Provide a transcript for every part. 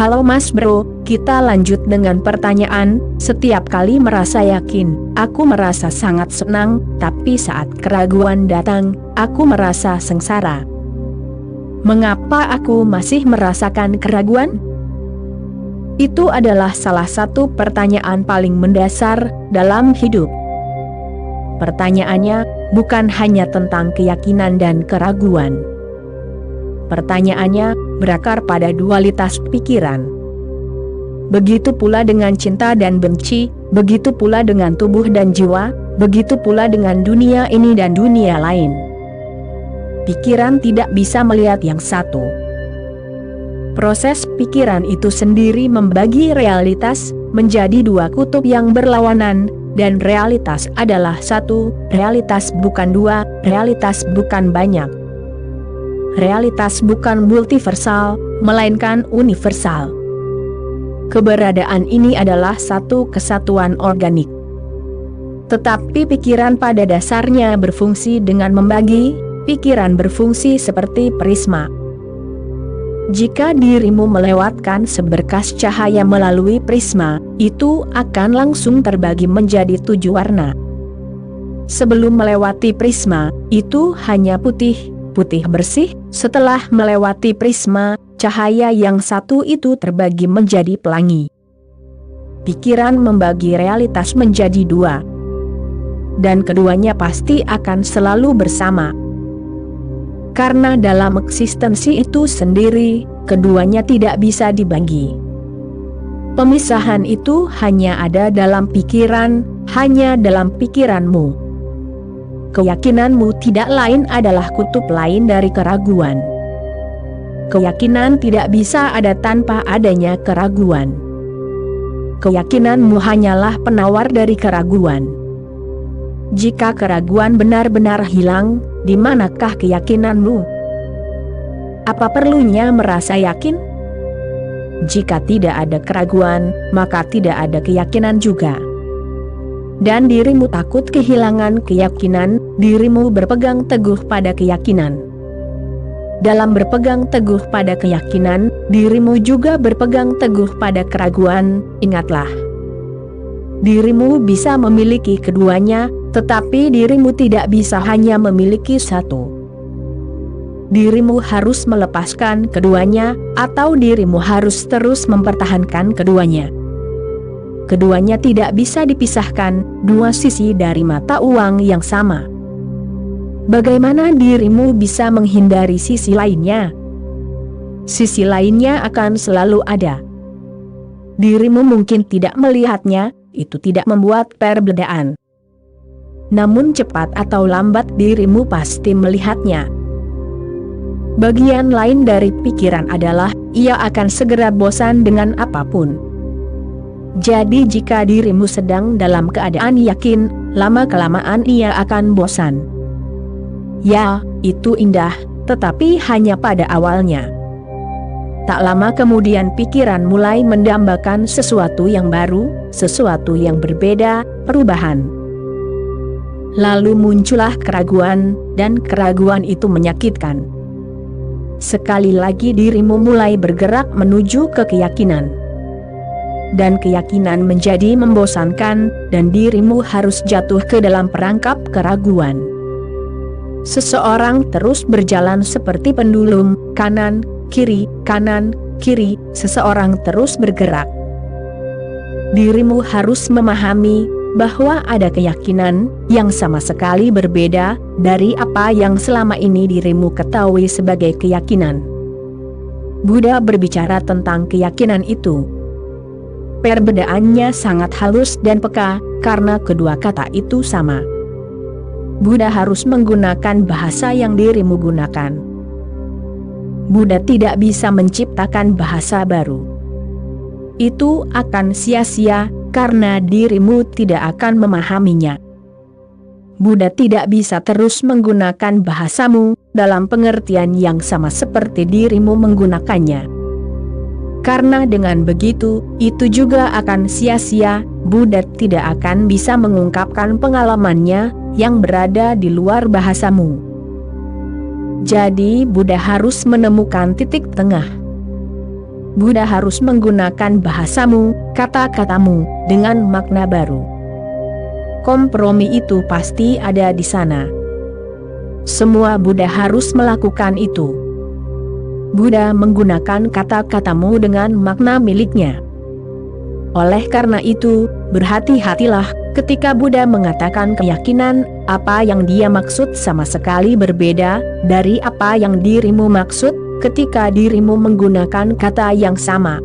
Halo Mas Bro, kita lanjut dengan pertanyaan. Setiap kali merasa yakin, aku merasa sangat senang, tapi saat keraguan datang, aku merasa sengsara. Mengapa aku masih merasakan keraguan? Itu adalah salah satu pertanyaan paling mendasar dalam hidup. Pertanyaannya bukan hanya tentang keyakinan dan keraguan. Pertanyaannya berakar pada dualitas pikiran. Begitu pula dengan cinta dan benci, begitu pula dengan tubuh dan jiwa, begitu pula dengan dunia ini dan dunia lain. Pikiran tidak bisa melihat yang satu. Proses pikiran itu sendiri membagi realitas menjadi dua kutub yang berlawanan, dan realitas adalah satu, realitas bukan dua, realitas bukan banyak. Realitas bukan multiversal, melainkan universal. Keberadaan ini adalah satu kesatuan organik. Tetapi pikiran pada dasarnya berfungsi dengan membagi, pikiran berfungsi seperti prisma. Jika dirimu melewatkan seberkas cahaya melalui prisma, itu akan langsung terbagi menjadi 7 warna. Sebelum melewati prisma, itu hanya putih bersih. Setelah melewati prisma, cahaya yang satu itu terbagi menjadi pelangi. Pikiran membagi realitas menjadi 2. Dan keduanya pasti akan selalu bersama. Karena dalam eksistensi itu sendiri, keduanya tidak bisa dibagi. Pemisahan itu hanya ada dalam pikiran, hanya dalam pikiranmu. Keyakinanmu tidak lain adalah kutub lain dari keraguan. Keyakinan tidak bisa ada tanpa adanya keraguan. Keyakinanmu hanyalah penawar dari keraguan. Jika keraguan benar-benar hilang, di manakah keyakinanmu? Apa perlunya merasa yakin? Jika tidak ada keraguan, maka tidak ada keyakinan juga. Dan dirimu takut kehilangan keyakinan, dirimu berpegang teguh pada keyakinan. Dalam berpegang teguh pada keyakinan, dirimu juga berpegang teguh pada keraguan. Ingatlah, dirimu bisa memiliki keduanya, tetapi dirimu tidak bisa hanya memiliki satu. Dirimu harus melepaskan keduanya, atau dirimu harus terus mempertahankan keduanya. Keduanya tidak bisa dipisahkan, dua sisi dari mata uang yang sama. Bagaimana dirimu bisa menghindari sisi lainnya? Sisi lainnya akan selalu ada. Dirimu mungkin tidak melihatnya, itu tidak membuat perbedaan. Namun cepat atau lambat dirimu pasti melihatnya. Bagian lain dari pikiran adalah, ia akan segera bosan dengan apapun. Jadi jika dirimu sedang dalam keadaan yakin, lama-kelamaan ia akan bosan. Ya, itu indah, tetapi hanya pada awalnya. Tak lama kemudian pikiran mulai mendambakan sesuatu yang baru, sesuatu yang berbeda, perubahan. Lalu muncullah keraguan, dan keraguan itu menyakitkan. Sekali lagi dirimu mulai bergerak menuju ke keyakinan. Dan keyakinan menjadi membosankan, dan dirimu harus jatuh ke dalam perangkap keraguan. Seseorang terus berjalan seperti pendulum, kanan, kiri, seseorang terus bergerak. Dirimu harus memahami bahwa ada keyakinan yang sama sekali berbeda dari apa yang selama ini dirimu ketahui sebagai keyakinan. Buddha berbicara tentang keyakinan itu. Perbedaannya sangat halus dan peka, karena kedua kata itu sama. Buddha harus menggunakan bahasa yang dirimu gunakan. Buddha tidak bisa menciptakan bahasa baru. Itu akan sia-sia, karena dirimu tidak akan memahaminya. Buddha tidak bisa terus menggunakan bahasamu, dalam pengertian yang sama seperti dirimu menggunakannya. Karena dengan begitu, itu juga akan sia-sia, Buddha tidak akan bisa mengungkapkan pengalamannya, yang berada di luar bahasamu. Jadi Buddha harus menemukan titik tengah. Buddha harus menggunakan bahasamu, kata-katamu, dengan makna baru. Kompromi itu pasti ada di sana. Semua Buddha harus melakukan itu. Buddha menggunakan kata-katamu dengan makna miliknya. Oleh karena itu, berhati-hatilah ketika Buddha mengatakan keyakinan, apa yang dia maksud sama sekali berbeda dari apa yang dirimu maksud ketika dirimu menggunakan kata yang sama.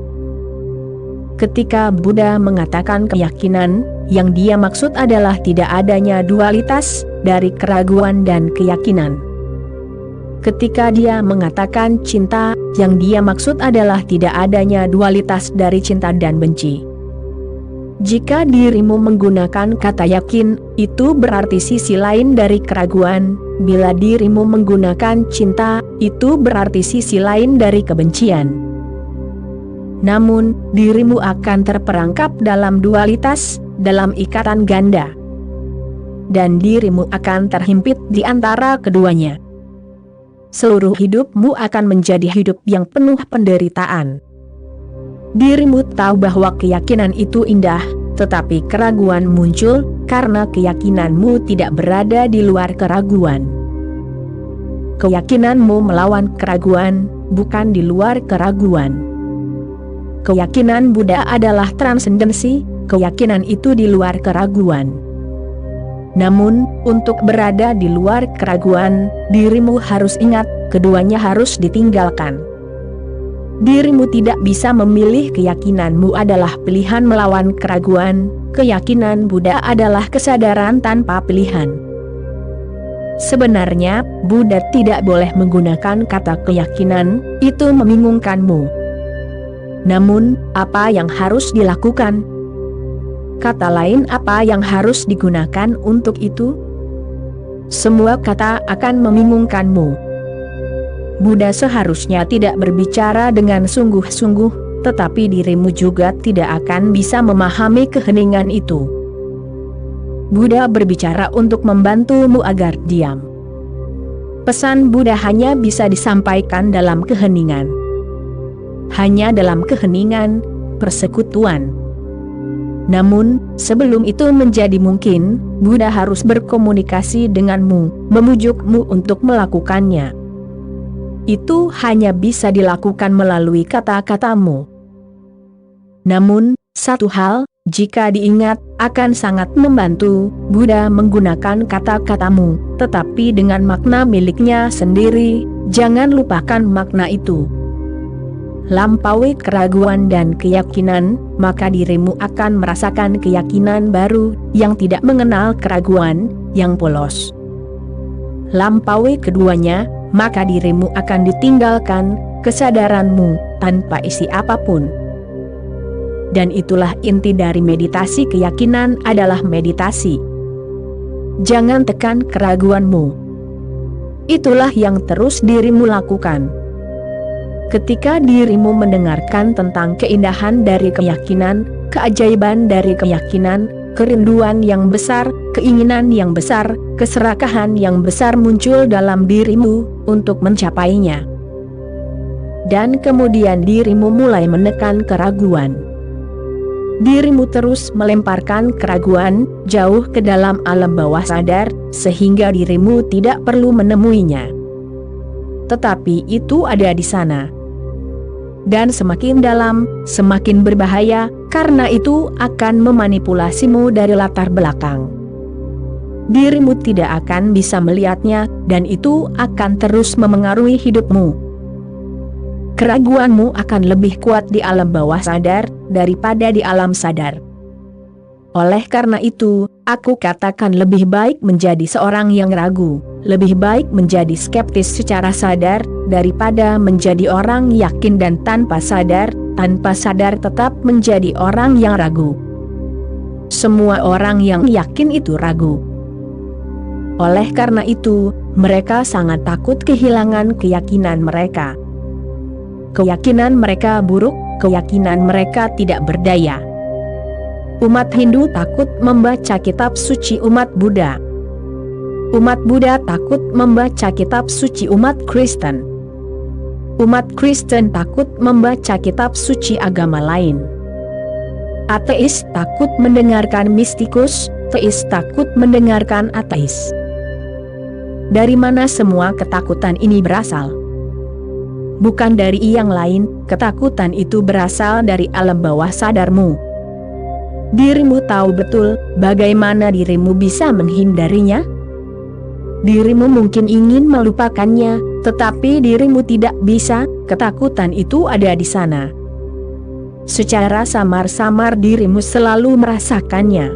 Ketika Buddha mengatakan keyakinan, yang dia maksud adalah tidak adanya dualitas dari keraguan dan keyakinan. Ketika dia mengatakan cinta, yang dia maksud adalah tidak adanya dualitas dari cinta dan benci. Jika dirimu menggunakan kata yakin, itu berarti sisi lain dari keraguan. Bila dirimu menggunakan cinta, itu berarti sisi lain dari kebencian. Namun, dirimu akan terperangkap dalam dualitas, dalam ikatan ganda. Dan dirimu akan terhimpit di antara keduanya. Seluruh hidupmu akan menjadi hidup yang penuh penderitaan. Dirimu tahu bahwa keyakinan itu indah, tetapi keraguan muncul karena keyakinanmu tidak berada di luar keraguan. Keyakinanmu melawan keraguan, bukan di luar keraguan. Keyakinan Buddha adalah transendensi, keyakinan itu di luar keraguan. Namun, untuk berada di luar keraguan, dirimu harus ingat, keduanya harus ditinggalkan. Dirimu tidak bisa memilih, keyakinanmu adalah pilihan melawan keraguan, keyakinan Buddha adalah kesadaran tanpa pilihan. Sebenarnya, Buddha tidak boleh menggunakan kata keyakinan, itu membingungkanmu. Namun, apa yang harus dilakukan? Kata lain apa yang harus digunakan untuk itu? Semua kata akan membingungkanmu. Buddha seharusnya tidak berbicara dengan sungguh-sungguh, tetapi dirimu juga tidak akan bisa memahami keheningan itu. Buddha berbicara untuk membantumu agar diam. Pesan Buddha hanya bisa disampaikan dalam keheningan. Hanya dalam keheningan, persekutuan. Namun, sebelum itu menjadi mungkin, Buddha harus berkomunikasi denganmu, memujukmu untuk melakukannya. Itu hanya bisa dilakukan melalui kata-katamu. Namun, satu hal, jika diingat, akan sangat membantu, Buddha menggunakan kata-katamu, tetapi dengan makna miliknya sendiri, jangan lupakan makna itu. Lampaui keraguan dan keyakinan, maka dirimu akan merasakan keyakinan baru, yang tidak mengenal keraguan, yang polos. Lampaui keduanya, maka dirimu akan ditinggalkan, kesadaranmu, tanpa isi apapun. Dan itulah inti dari meditasi. Keyakinan adalah meditasi. Jangan tekan keraguanmu. Itulah yang terus dirimu lakukan. Ketika dirimu mendengarkan tentang keindahan dari keyakinan, keajaiban dari keyakinan, kerinduan yang besar, keinginan yang besar, keserakahan yang besar muncul dalam dirimu untuk mencapainya. Dan kemudian dirimu mulai menekan keraguan. Dirimu terus melemparkan keraguan jauh ke dalam alam bawah sadar, sehingga dirimu tidak perlu menemuinya. Tetapi itu ada di sana. Dan semakin dalam, semakin berbahaya, karena itu akan memanipulasimu dari latar belakang. Dirimu tidak akan bisa melihatnya, dan itu akan terus memengaruhi hidupmu. Keraguanmu akan lebih kuat di alam bawah sadar, daripada di alam sadar. Oleh karena itu, aku katakan lebih baik menjadi seorang yang ragu, lebih baik menjadi skeptis secara sadar, daripada menjadi orang yakin dan tanpa sadar tetap menjadi orang yang ragu. Semua orang yang yakin itu ragu. Oleh karena itu, mereka sangat takut kehilangan keyakinan mereka. Keyakinan mereka buruk, keyakinan mereka tidak berdaya. Umat Hindu takut membaca kitab suci umat Buddha. Umat Buddha takut membaca kitab suci umat Kristen. Umat Kristen takut membaca kitab suci agama lain. Ateis takut mendengarkan mistikus, teis takut mendengarkan ateis. Dari mana semua ketakutan ini berasal? Bukan dari yang lain, ketakutan itu berasal dari alam bawah sadarmu. Dirimu tahu betul bagaimana dirimu bisa menghindarinya. Dirimu mungkin ingin melupakannya, tetapi dirimu tidak bisa, ketakutan itu ada di sana. Secara samar-samar dirimu selalu merasakannya.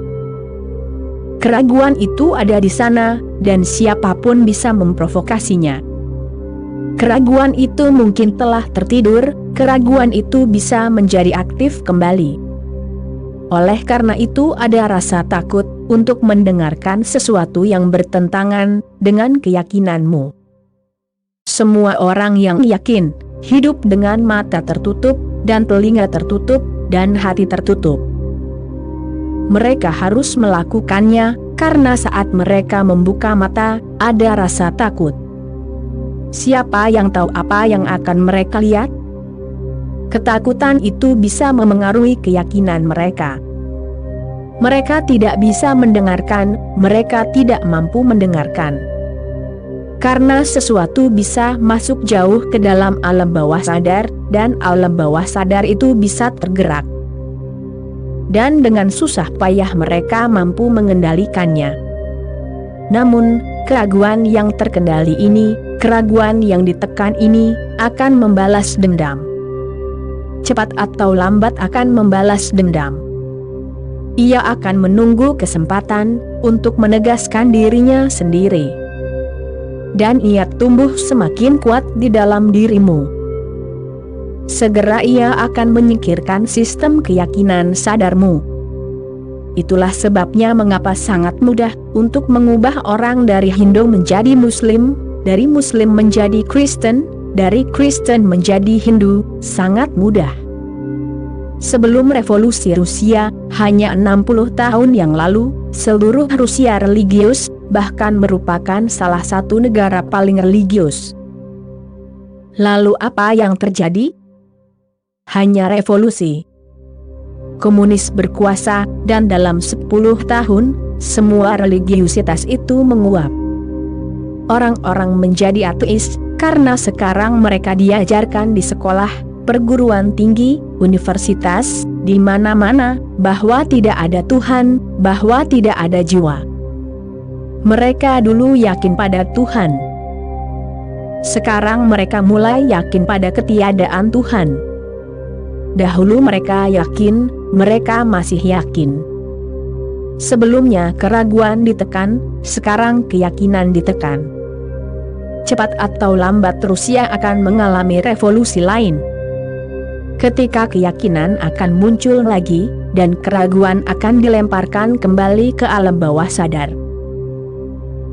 Keraguan itu ada di sana, dan siapapun bisa memprovokasinya. Keraguan itu mungkin telah tertidur, keraguan itu bisa menjadi aktif kembali. Oleh karena itu ada rasa takut untuk mendengarkan sesuatu yang bertentangan dengan keyakinanmu. Semua orang yang yakin, hidup dengan mata tertutup, dan telinga tertutup, dan hati tertutup. Mereka harus melakukannya, karena saat mereka membuka mata, ada rasa takut. Siapa yang tahu apa yang akan mereka lihat? Ketakutan itu bisa memengaruhi keyakinan mereka. Mereka tidak bisa mendengarkan, mereka tidak mampu mendengarkan. Karena sesuatu bisa masuk jauh ke dalam alam bawah sadar, dan alam bawah sadar itu bisa tergerak. Dan dengan susah payah mereka mampu mengendalikannya. Namun, keraguan yang terkendali ini, keraguan yang ditekan ini, akan membalas dendam. Cepat atau lambat akan membalas dendam. Ia akan menunggu kesempatan untuk menegaskan dirinya sendiri. Dan ia tumbuh semakin kuat di dalam dirimu. Segera ia akan menyingkirkan sistem keyakinan sadarmu. Itulah sebabnya mengapa sangat mudah untuk mengubah orang dari Hindu menjadi Muslim, dari Muslim menjadi Kristen, dari Kristen menjadi Hindu, sangat mudah. Sebelum revolusi Rusia, hanya 60 tahun yang lalu, seluruh Rusia religius, bahkan merupakan salah satu negara paling religius. Lalu apa yang terjadi? Hanya revolusi. Komunis berkuasa, dan dalam 10 tahun, semua religiusitas itu menguap. Orang-orang menjadi ateis, karena sekarang mereka diajarkan di sekolah, perguruan tinggi, universitas, di mana-mana, bahwa tidak ada Tuhan, bahwa tidak ada jiwa. Mereka dulu yakin pada Tuhan. Sekarang mereka mulai yakin pada ketiadaan Tuhan. Dahulu mereka yakin, mereka masih yakin. Sebelumnya keraguan ditekan, sekarang keyakinan ditekan. Cepat atau lambat Rusia akan mengalami revolusi lain. Ketika keyakinan akan muncul lagi, dan keraguan akan dilemparkan kembali ke alam bawah sadar.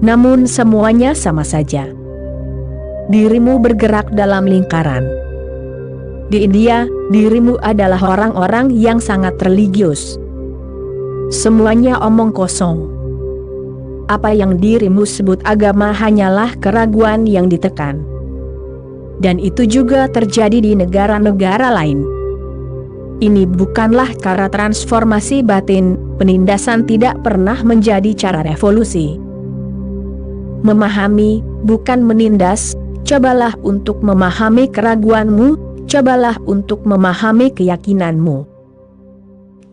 Namun semuanya sama saja. Dirimu bergerak dalam lingkaran. Di India, dirimu adalah orang-orang yang sangat religius. Semuanya omong kosong. Apa yang dirimu sebut agama hanyalah keraguan yang ditekan. Dan itu juga terjadi di negara-negara lain. Ini bukanlah cara transformasi batin, penindasan tidak pernah menjadi cara revolusi. Memahami, bukan menindas, cobalah untuk memahami keraguanmu, cobalah untuk memahami keyakinanmu.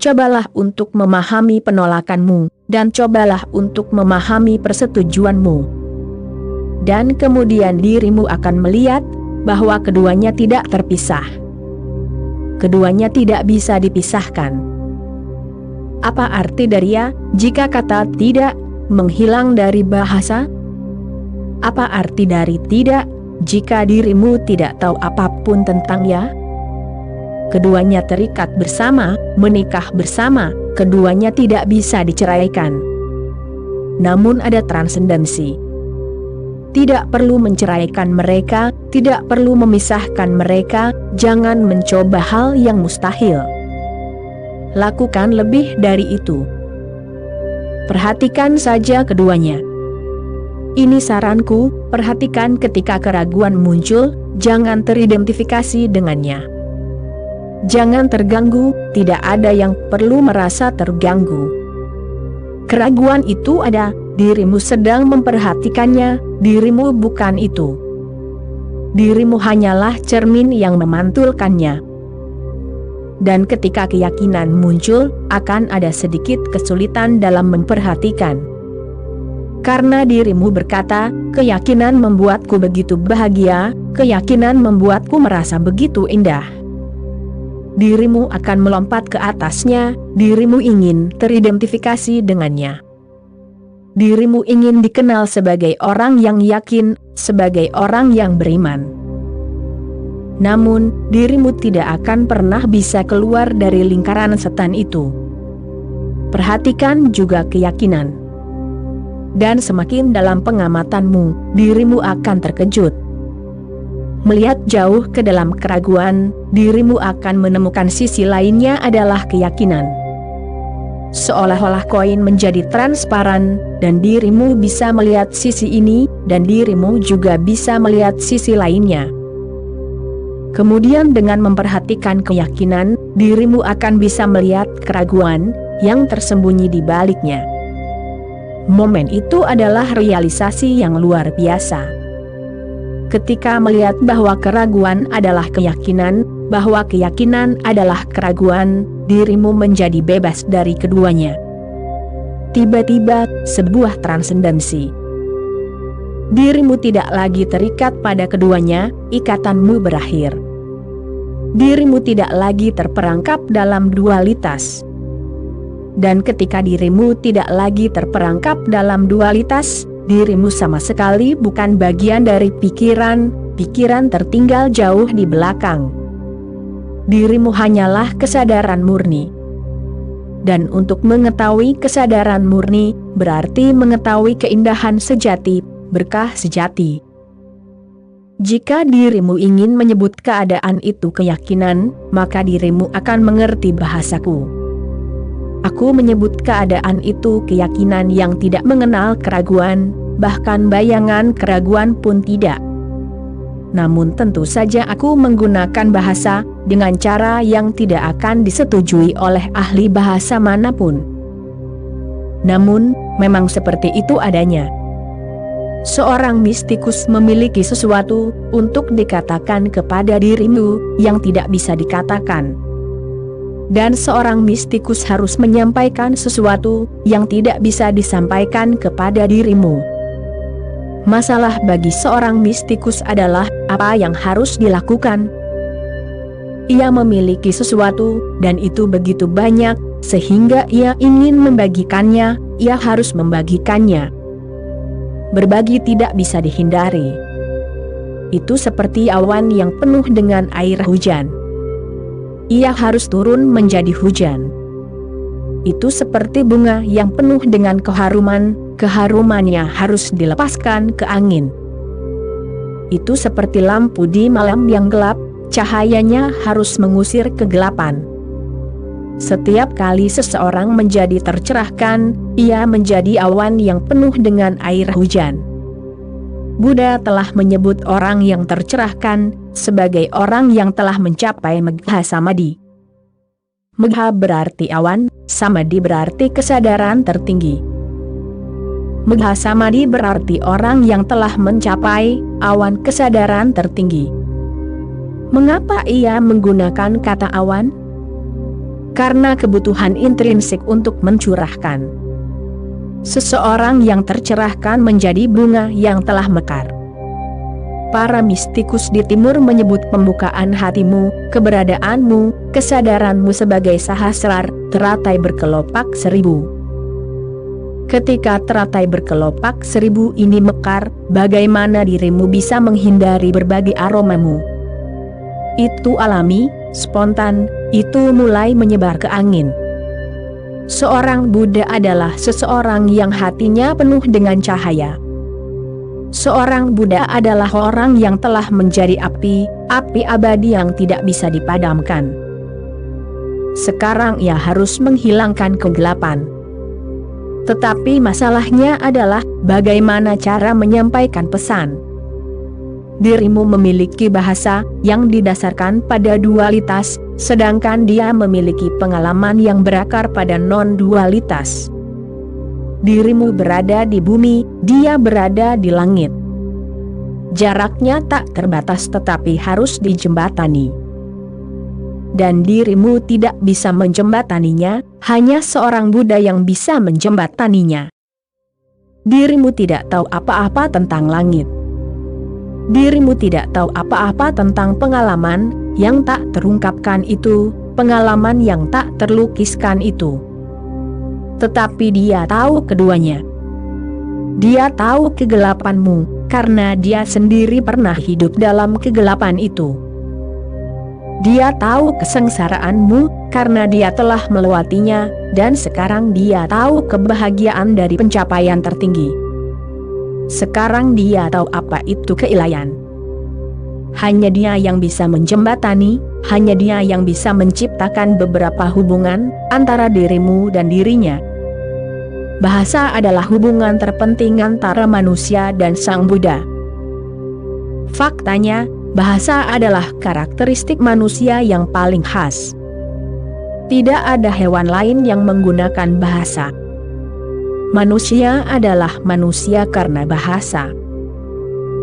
Cobalah untuk memahami penolakanmu, dan cobalah untuk memahami persetujuanmu. Dan kemudian dirimu akan melihat bahwa keduanya tidak terpisah. Keduanya tidak bisa dipisahkan. Apa arti dari ya, jika kata tidak menghilang dari bahasa? Apa arti dari tidak, jika dirimu tidak tahu apapun tentang ya? Keduanya terikat bersama, menikah bersama, keduanya tidak bisa diceraikan. Namun ada transendensi. Tidak perlu menceraikan mereka, tidak perlu memisahkan mereka, jangan mencoba hal yang mustahil. Lakukan lebih dari itu. Perhatikan saja keduanya. Ini saranku, perhatikan ketika keraguan muncul, jangan teridentifikasi dengannya. Jangan terganggu, tidak ada yang perlu merasa terganggu. Keraguan itu ada, dirimu sedang memperhatikannya, dirimu bukan itu. Dirimu hanyalah cermin yang memantulkannya. Dan ketika keyakinan muncul, akan ada sedikit kesulitan dalam memperhatikan. Karena dirimu berkata, keyakinan membuatku begitu bahagia, keyakinan membuatku merasa begitu indah. Dirimu akan melompat ke atasnya, dirimu ingin teridentifikasi dengannya. Dirimu ingin dikenal sebagai orang yang yakin, sebagai orang yang beriman. Namun, dirimu tidak akan pernah bisa keluar dari lingkaran setan itu. Perhatikan juga keyakinan. Dan semakin dalam pengamatanmu, dirimu akan terkejut. Melihat jauh ke dalam keraguan, dirimu akan menemukan sisi lainnya adalah keyakinan. Seolah-olah koin menjadi transparan, dan dirimu bisa melihat sisi ini, dan dirimu juga bisa melihat sisi lainnya. Kemudian dengan memperhatikan keyakinan, dirimu akan bisa melihat keraguan yang tersembunyi di baliknya. Momen itu adalah realisasi yang luar biasa. Ketika melihat bahwa keraguan adalah keyakinan, bahwa keyakinan adalah keraguan, dirimu menjadi bebas dari keduanya. Tiba-tiba, sebuah transendensi. Dirimu tidak lagi terikat pada keduanya, ikatanmu berakhir. Dirimu tidak lagi terperangkap dalam dualitas. Dan ketika dirimu tidak lagi terperangkap dalam dualitas, dirimu sama sekali bukan bagian dari pikiran, pikiran tertinggal jauh di belakang. Dirimu hanyalah kesadaran murni. Dan untuk mengetahui kesadaran murni, berarti mengetahui keindahan sejati, berkah sejati. Jika dirimu ingin menyebut keadaan itu keyakinan, maka dirimu akan mengerti bahasaku. Aku menyebut keadaan itu keyakinan yang tidak mengenal keraguan, bahkan bayangan keraguan pun tidak. Namun tentu saja aku menggunakan bahasa dengan cara yang tidak akan disetujui oleh ahli bahasa manapun. Namun, memang seperti itu adanya. Seorang mistikus memiliki sesuatu untuk dikatakan kepada dirimu yang tidak bisa dikatakan. Dan seorang mistikus harus menyampaikan sesuatu yang tidak bisa disampaikan kepada dirimu. Masalah bagi seorang mistikus adalah apa yang harus dilakukan. Ia memiliki sesuatu, dan itu begitu banyak, sehingga ia ingin membagikannya, ia harus membagikannya. Berbagi tidak bisa dihindari. Itu seperti awan yang penuh dengan air hujan. Ia harus turun menjadi hujan. Itu seperti bunga yang penuh dengan keharuman, keharumannya harus dilepaskan ke angin. Itu seperti lampu di malam yang gelap, cahayanya harus mengusir kegelapan. Setiap kali seseorang menjadi tercerahkan, ia menjadi awan yang penuh dengan air hujan. Buddha telah menyebut orang yang tercerahkan sebagai orang yang telah mencapai Megha Samadhi. Megha berarti awan, Samadhi berarti kesadaran tertinggi. Megha Samadhi berarti orang yang telah mencapai awan kesadaran tertinggi. Mengapa ia menggunakan kata awan? Karena kebutuhan intrinsik untuk mencurahkan. Seseorang yang tercerahkan menjadi bunga yang telah mekar. Para mistikus di timur menyebut pembukaan hatimu, keberadaanmu, kesadaranmu sebagai sahasrar, teratai berkelopak seribu. Ketika teratai berkelopak seribu ini mekar, bagaimana dirimu bisa menghindari berbagai aromamu? Itu alami, spontan, itu mulai menyebar ke angin. Seorang Buddha adalah seseorang yang hatinya penuh dengan cahaya. Seorang Buddha adalah orang yang telah menjadi api, api abadi yang tidak bisa dipadamkan. Sekarang ia harus menghilangkan kegelapan. Tetapi masalahnya adalah bagaimana cara menyampaikan pesan. Dirimu memiliki bahasa yang didasarkan pada dualitas, sedangkan dia memiliki pengalaman yang berakar pada non-dualitas. Dirimu berada di bumi, dia berada di langit. Jaraknya tak terbatas tetapi harus dijembatani. Dan dirimu tidak bisa menjembataninya, hanya seorang Buddha yang bisa menjembataninya. Dirimu tidak tahu apa-apa tentang langit. Dirimu tidak tahu apa-apa tentang pengalaman yang tak terungkapkan itu, pengalaman yang tak terlukiskan itu. Tetapi dia tahu keduanya. Dia tahu kegelapanmu, karena dia sendiri pernah hidup dalam kegelapan itu. Dia tahu kesengsaraanmu, karena dia telah melewatinya, dan sekarang dia tahu kebahagiaan dari pencapaian tertinggi. Sekarang dia tahu apa itu keilahian. Hanya dia yang bisa menjembatani, hanya dia yang bisa menciptakan beberapa hubungan antara dirimu dan dirinya. Bahasa adalah hubungan terpenting antara manusia dan Sang Buddha. Faktanya, bahasa adalah karakteristik manusia yang paling khas. Tidak ada hewan lain yang menggunakan bahasa. Manusia adalah manusia karena bahasa.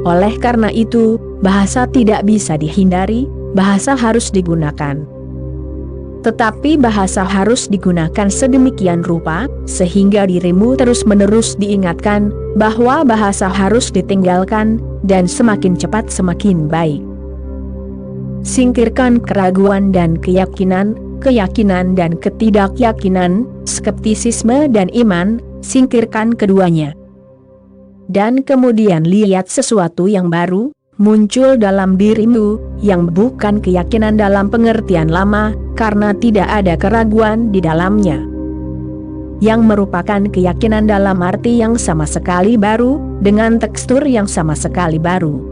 Oleh karena itu, bahasa tidak bisa dihindari, bahasa harus digunakan. Tetapi bahasa harus digunakan sedemikian rupa, sehingga dirimu terus-menerus diingatkan bahwa bahasa harus ditinggalkan, dan semakin cepat semakin baik. Singkirkan keraguan dan keyakinan, keyakinan dan ketidakyakinan, skeptisisme dan iman, singkirkan keduanya. Dan kemudian lihat sesuatu yang baru muncul dalam dirimu, yang bukan keyakinan dalam pengertian lama, karena tidak ada keraguan di dalamnya. Yang merupakan keyakinan dalam arti yang sama sekali baru, dengan tekstur yang sama sekali baru.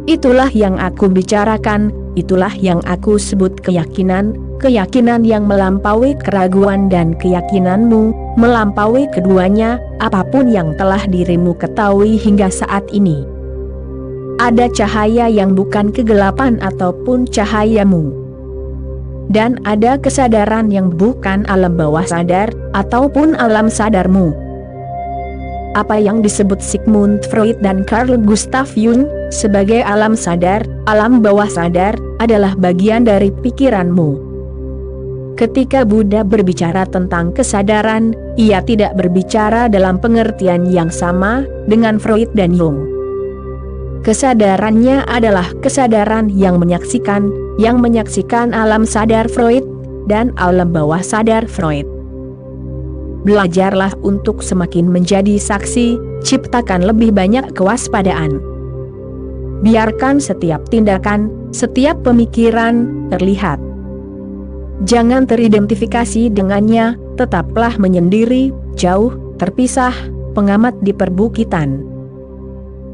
Itulah yang aku bicarakan, itulah yang aku sebut keyakinan, keyakinan yang melampaui keraguan dan keyakinanmu, melampaui keduanya, apapun yang telah dirimu ketahui hingga saat ini. Ada cahaya yang bukan kegelapan ataupun cahayamu. Dan ada kesadaran yang bukan alam bawah sadar, ataupun alam sadarmu. Apa yang disebut Sigmund Freud dan Carl Gustav Jung sebagai alam sadar, alam bawah sadar, adalah bagian dari pikiranmu. Ketika Buddha berbicara tentang kesadaran, ia tidak berbicara dalam pengertian yang sama dengan Freud dan Jung. Kesadarannya adalah kesadaran yang menyaksikan alam sadar Freud dan alam bawah sadar Freud. Belajarlah untuk semakin menjadi saksi, ciptakan lebih banyak kewaspadaan. Biarkan setiap tindakan, setiap pemikiran, terlihat. Jangan teridentifikasi dengannya, tetaplah menyendiri, jauh, terpisah, pengamat di perbukitan.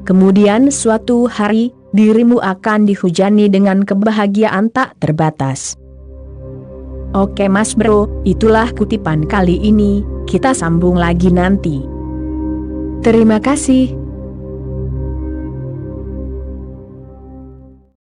Kemudian suatu hari, dirimu akan dihujani dengan kebahagiaan tak terbatas. Oke Mas Bro, itulah kutipan kali ini, kita sambung lagi nanti. Terima kasih.